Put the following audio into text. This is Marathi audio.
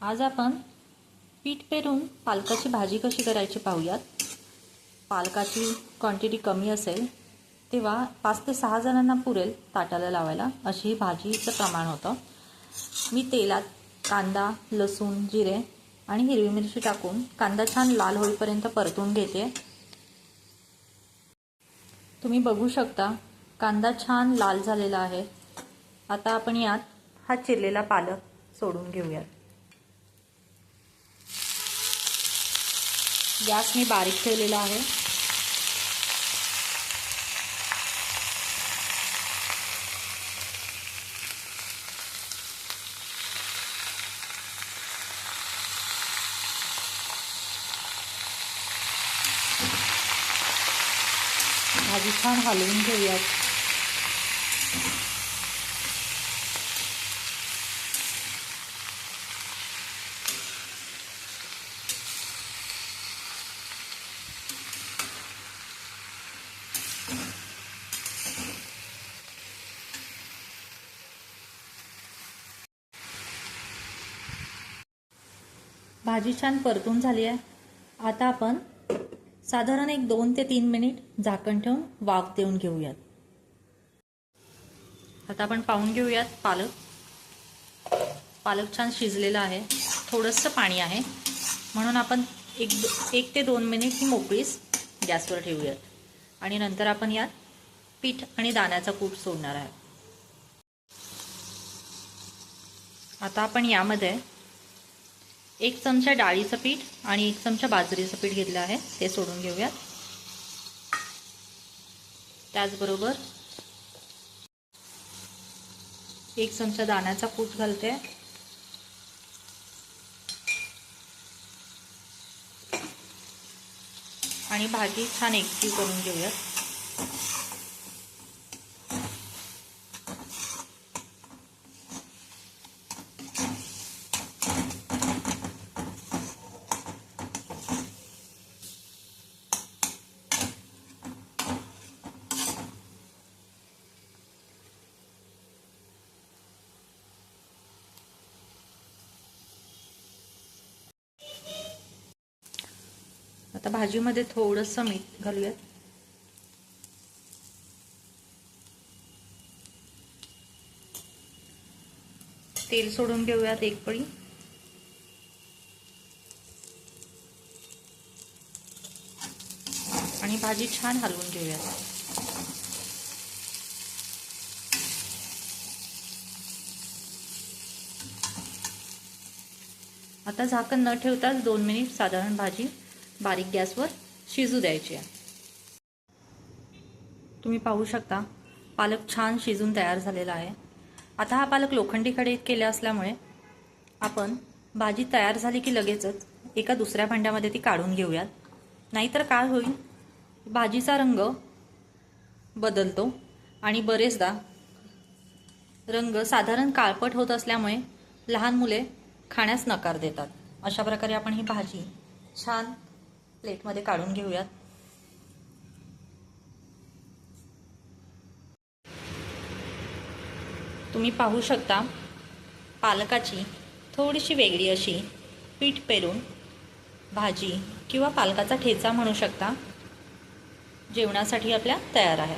आज आपण पीठ पेरून पालकाची भाजी कशी करायची पाहूयात। पालकाची क्वांटिटी कमी असेल तेव्हा 5 ते 6 जणांना पुरेल ताटाला लावायला अशी ही भाजीचं प्रमाण होतं। मी तेलात कांदा, लसूण, जिरे आणि हिरवी मिरची टाकून कांदा छान लाल होईपर्यंत परतून घेते। तुम्ही बघू शकता कांदा छान लाल झालेला आहे। आता आपण यात हा चिरलेला पालक सोडून घेऊयात। गॅस मी बारीक ठेवलेला आहे। भाजी छान हलवून घेऊयात। भाजी छान परतून झाली आहे। आता आपण साधारण 2 ते 3 मिनिट झाकण ठेवून वाफ देऊन घेऊयात। आता आपण पाहून घेऊयात पालक छान शिजलेला आहे। थोडंसं पाणी आहे म्हणून आपण 1 ते 2 मिनिट ही मोकळीच गॅसवर ठेवूयात आणि नंतर आपण यात पीठ आणि दाण्याचा कूट सोडणार आहे। आता आपण यामध्ये 1 चमचा डाळीचं पीठ आणि 1 चमचा बाजरीचं पीठ घेतलं आहे, ते सोडून घेऊयात। त्याचबरोबर 1 चमचा दाण्याचा कूट घालते आणि भाजी छान एकजीव करून घेऊयात। आता भाजीमध्ये थोडंसं मीठ घालूयात। तेल सोडून घेऊयात 1 पळी आणि भाजी छान हलवून घेऊयात। आता झाकण न ठेवताच 2 मिनिट साधारण भाजी बारीक गॅसवर शिजू द्यायची आहे। तुम्ही पाहू शकता पालक छान शिजून तयार झालेला आहे। आता हा पालक लोखंडी कढईत केला असल्यामुळे आपण भाजी तयार झाली की लगेचच एका दुसऱ्या भांड्यामध्ये ती काढून घेऊयात, नाहीतर काय होईल भाजीचा रंग बदलतो आणि बरेचदा रंग साधारण काळपट होत असल्यामुळे लहान मुले खाण्यास नकार देतात। अशा प्रकारे आपण ही भाजी छान प्लेटमध्ये काढून घेऊयात। तुम्ही पाहू शकता पालकाची थोडीशी वेगळी अशी पीठ पेरून भाजी किंवा पालकाचा ठेचा म्हणू शकता जेवणासाठी आपल्या तयार आहे।